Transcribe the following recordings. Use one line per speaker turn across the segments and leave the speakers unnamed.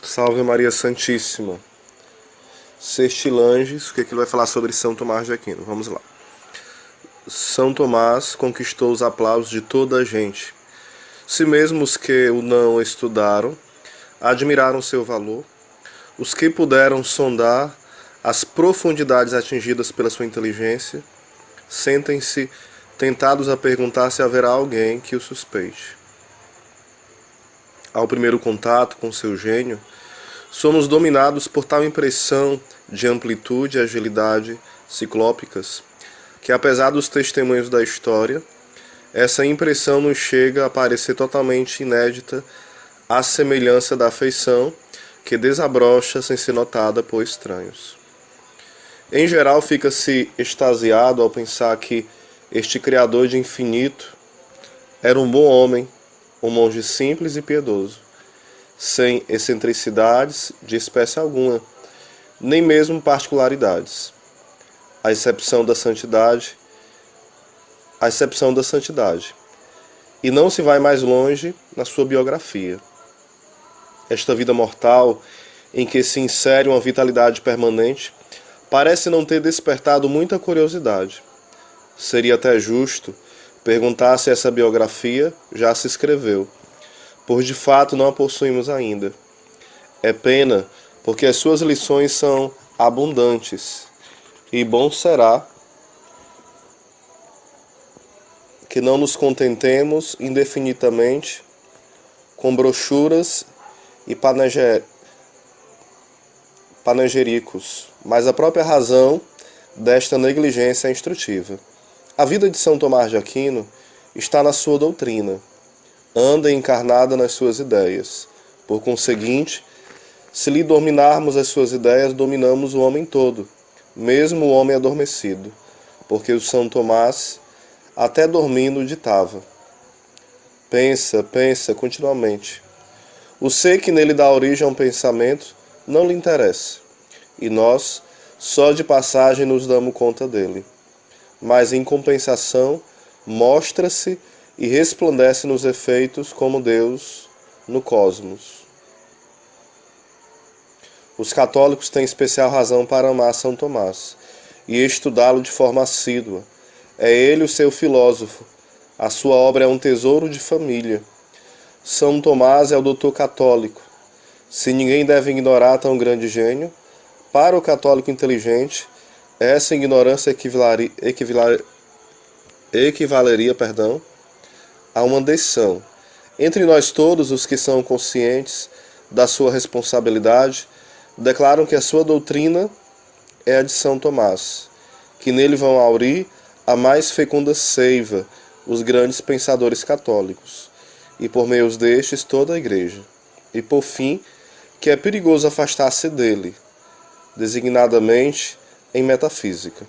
Salve Maria Santíssima. Sextilanges, o que ele vai falar sobre São Tomás de Aquino? Vamos lá. São Tomás conquistou os aplausos de toda a gente. Se mesmo os que o não estudaram admiraram seu valor, os que puderam sondar as profundidades atingidas pela sua inteligência, sentem-se tentados a perguntar se haverá alguém que o suspeite. Ao primeiro contato com seu gênio, somos dominados por tal impressão de amplitude e agilidade ciclópicas, que apesar dos testemunhos da história, essa impressão nos chega a parecer totalmente inédita à semelhança da afeição que desabrocha sem ser notada por estranhos. Em geral, fica-se extasiado ao pensar que este Criador de infinito era um bom homem, um monge simples e piedoso, sem excentricidades de espécie alguma, nem mesmo particularidades, à exceção da santidade, e não se vai mais longe na sua biografia. Esta vida mortal, em que se insere uma vitalidade permanente, parece não ter despertado muita curiosidade. Seria até justo perguntar se essa biografia já se escreveu, pois de fato não a possuímos ainda. É pena, porque as suas lições são abundantes, e bom será que não nos contentemos indefinidamente com brochuras e panegericos, mas a própria razão desta negligência é instrutiva. A vida de São Tomás de Aquino está na sua doutrina, anda encarnada nas suas ideias. Por conseguinte, se lhe dominarmos as suas ideias, dominamos o homem todo, mesmo o homem adormecido, porque o São Tomás, até dormindo, ditava. Pensa continuamente. O ser que nele dá origem a um pensamento não lhe interessa, e nós, só de passagem, nos damos conta dele. Mas, em compensação, mostra-se e resplandece nos efeitos como Deus no cosmos. Os católicos têm especial razão para amar São Tomás e estudá-lo de forma assídua. É ele o seu filósofo. A sua obra é um tesouro de família. São Tomás é o doutor católico. Se ninguém deve ignorar tão grande gênio, para o católico inteligente, essa ignorância equivaleria a uma deção. Entre nós todos, os que são conscientes da sua responsabilidade, declaram que a sua doutrina é a de São Tomás, que nele vão aurir a mais fecunda seiva os grandes pensadores católicos, e por meio destes toda a Igreja. E por fim, que é perigoso afastar-se dele, designadamente em metafísica.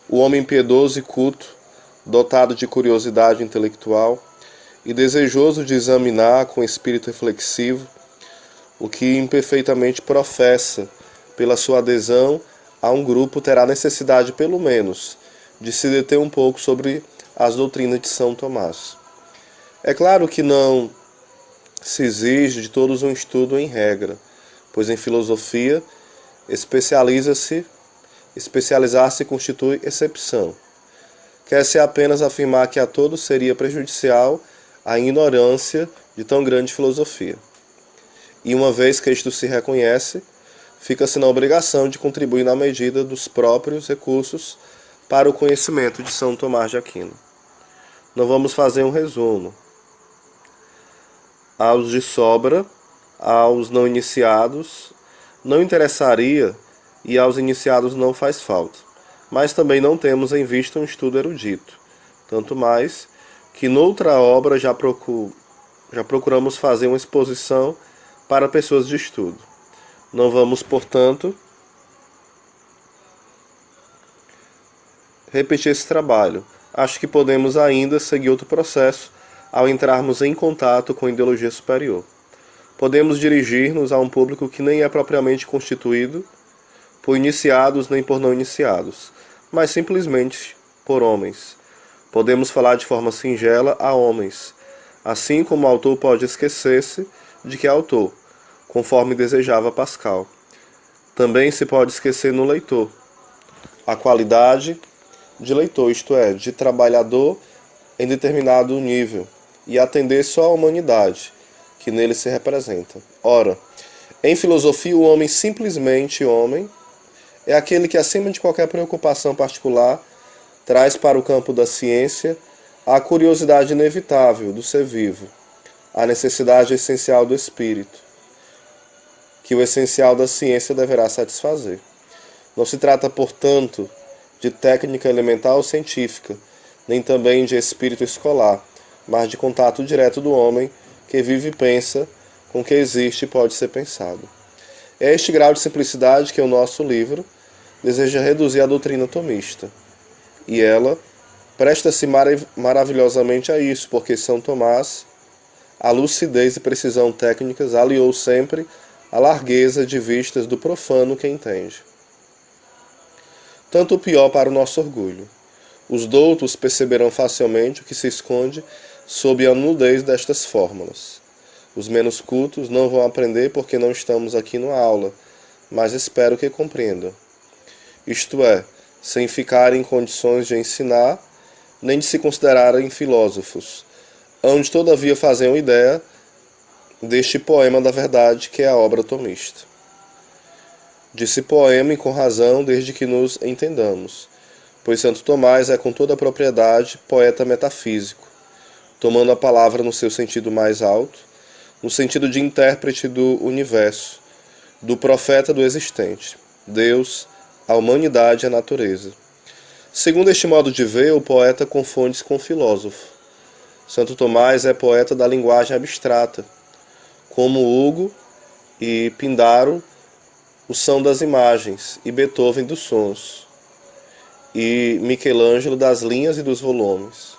O homem piedoso e culto, dotado de curiosidade intelectual e desejoso de examinar com espírito reflexivo o que imperfeitamente professa, pela sua adesão a um grupo, terá necessidade, pelo menos, de se deter um pouco sobre as doutrinas de São Tomás. É claro que não se exige de todos um estudo em regra, pois em filosofia especializar-se constitui exceção. Quer-se apenas afirmar que a todos seria prejudicial a ignorância de tão grande filosofia. E uma vez que isto se reconhece, fica-se na obrigação de contribuir na medida dos próprios recursos para o conhecimento de São Tomás de Aquino. Não vamos fazer um resumo. Aos de sobra, aos não iniciados, não interessaria, e aos iniciados não faz falta. Mas também não temos em vista um estudo erudito, tanto mais que noutra obra já procuramos fazer uma exposição para pessoas de estudo. Não vamos, portanto, repetir esse trabalho. Acho que podemos ainda seguir outro processo ao entrarmos em contato com a ideologia superior. Podemos dirigir-nos a um público que nem é propriamente constituído por iniciados nem por não iniciados, mas simplesmente por homens. Podemos falar de forma singela a homens, assim como o autor pode esquecer-se de que é autor, conforme desejava Pascal. Também se pode esquecer no leitor a qualidade de leitor, isto é, de trabalhador em determinado nível, e atender só à humanidade que nele se representa. Ora, em filosofia, o homem simplesmente homem é aquele que, acima de qualquer preocupação particular, traz para o campo da ciência a curiosidade inevitável do ser vivo, a necessidade essencial do espírito, que o essencial da ciência deverá satisfazer. Não se trata, portanto, de técnica elementar ou científica, nem também de espírito escolar, mas de contato direto do homem que vive e pensa com o que existe e pode ser pensado. É este grau de simplicidade que o nosso livro deseja reduzir à doutrina tomista. E ela presta-se maravilhosamente a isso, porque São Tomás, a lucidez e precisão técnicas, aliou sempre a largueza de vistas do profano que entende. Tanto pior para o nosso orgulho. Os doutos perceberão facilmente o que se esconde sob a nudez destas fórmulas. Os menos cultos não vão aprender porque não estamos aqui na aula, mas espero que compreendam. Isto é, sem ficarem em condições de ensinar, nem de se considerarem filósofos, onde todavia fazem uma ideia deste poema da verdade que é a obra tomista. Disse poema e com razão desde que nos entendamos, pois Santo Tomás é com toda a propriedade poeta metafísico, tomando a palavra no seu sentido mais alto, no sentido de intérprete do universo, do profeta do existente, Deus, a humanidade e a natureza. Segundo este modo de ver, o poeta confunde-se com o filósofo. Santo Tomás é poeta da linguagem abstrata, como Hugo e Pindaro o são das imagens, e Beethoven dos sons, e Michelangelo das linhas e dos volumes.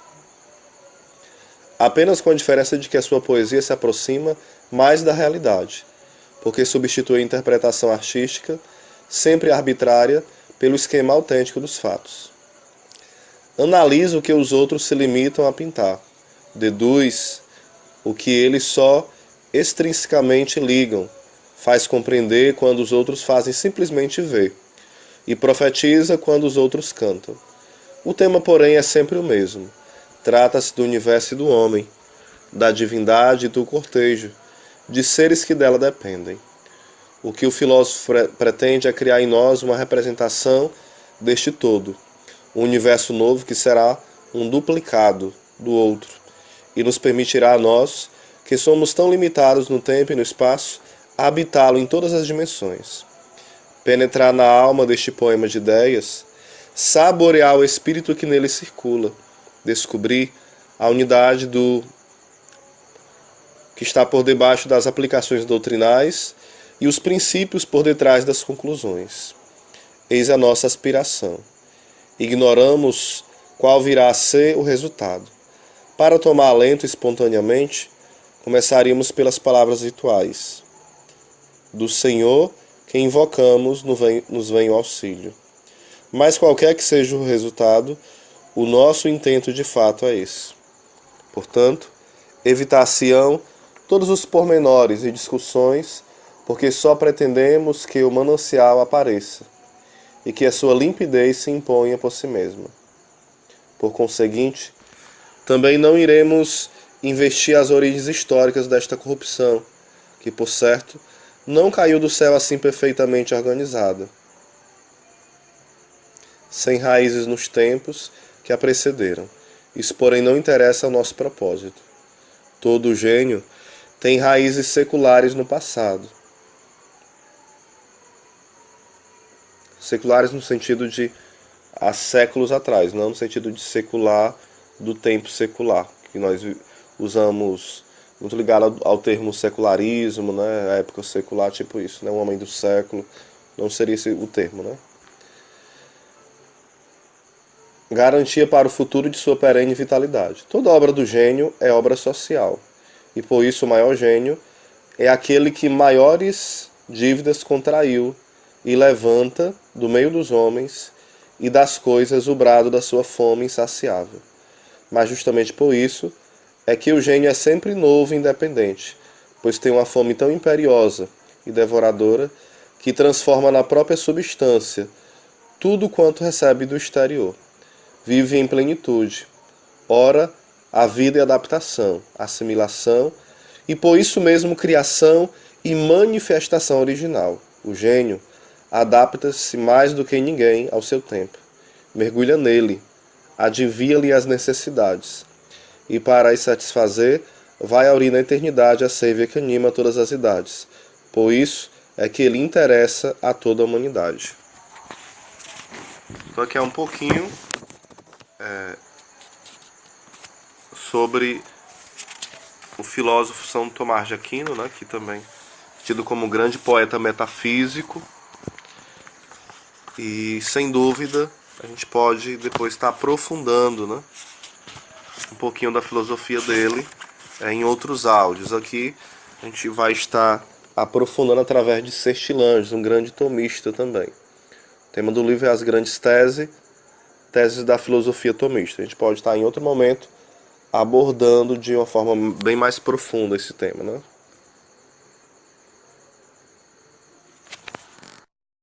Apenas com a diferença de que a sua poesia se aproxima mais da realidade, porque substitui a interpretação artística, sempre arbitrária, pelo esquema autêntico dos fatos. Analisa o que os outros se limitam a pintar, deduz o que eles só extrinsecamente ligam, faz compreender quando os outros fazem simplesmente ver, e profetiza quando os outros cantam. O tema, porém, é sempre o mesmo. Trata-se do universo e do homem, da divindade e do cortejo, de seres que dela dependem. O que o filósofo pretende é criar em nós uma representação deste todo, um universo novo que será um duplicado do outro, e nos permitirá a nós, que somos tão limitados no tempo e no espaço, habitá-lo em todas as dimensões. Penetrar na alma deste poema de ideias, saborear o espírito que nele circula, descobrir a unidade do que está por debaixo das aplicações doutrinais e os princípios por detrás das conclusões. Eis a nossa aspiração. Ignoramos qual virá a ser o resultado. Para tomar alento espontaneamente, começaríamos pelas palavras rituais. Do Senhor que invocamos nos vem o auxílio. Mas qualquer que seja o resultado, o nosso intento de fato é esse. Portanto, evitar-se-ão todos os pormenores e discussões, porque só pretendemos que o manancial apareça e que a sua limpidez se imponha por si mesma. Por conseguinte, também não iremos investir as origens históricas desta corrupção, que, por certo, não caiu do céu assim perfeitamente organizada, sem raízes nos tempos que a precederam. Isso, porém, não interessa ao nosso propósito. Todo gênio tem raízes seculares no passado. Seculares no sentido de há séculos atrás, não no sentido de secular do tempo secular, que nós usamos muito ligado ao termo secularismo, né? A época secular, tipo isso, né? O homem do século, não seria esse o termo, né? Garantia para o futuro de sua perene vitalidade. Toda obra do gênio é obra social, e por isso o maior gênio é aquele que maiores dívidas contraiu e levanta do meio dos homens e das coisas o brado da sua fome insaciável. Mas justamente por isso é que o gênio é sempre novo e independente, pois tem uma fome tão imperiosa e devoradora que transforma na própria substância tudo quanto recebe do exterior. Vive em plenitude. Ora, a vida e adaptação, assimilação e por isso mesmo criação e manifestação original. O gênio adapta-se mais do que ninguém ao seu tempo. Mergulha nele, adivia-lhe as necessidades, e para as satisfazer, vai aurir na eternidade a seiva que anima todas as idades. Por isso é que ele interessa a toda a humanidade. Então aqui é um pouquinho sobre o filósofo São Tomás de Aquino, né, que também tido como grande poeta metafísico, e sem dúvida a gente pode depois estar aprofundando, né, um pouquinho da filosofia dele em outros áudios. Aqui a gente vai estar aprofundando através de Sextilanges, um grande tomista também. O tema do livro é as grandes teses da filosofia tomista. A gente pode estar em outro momento abordando de uma forma bem mais profunda esse tema, né?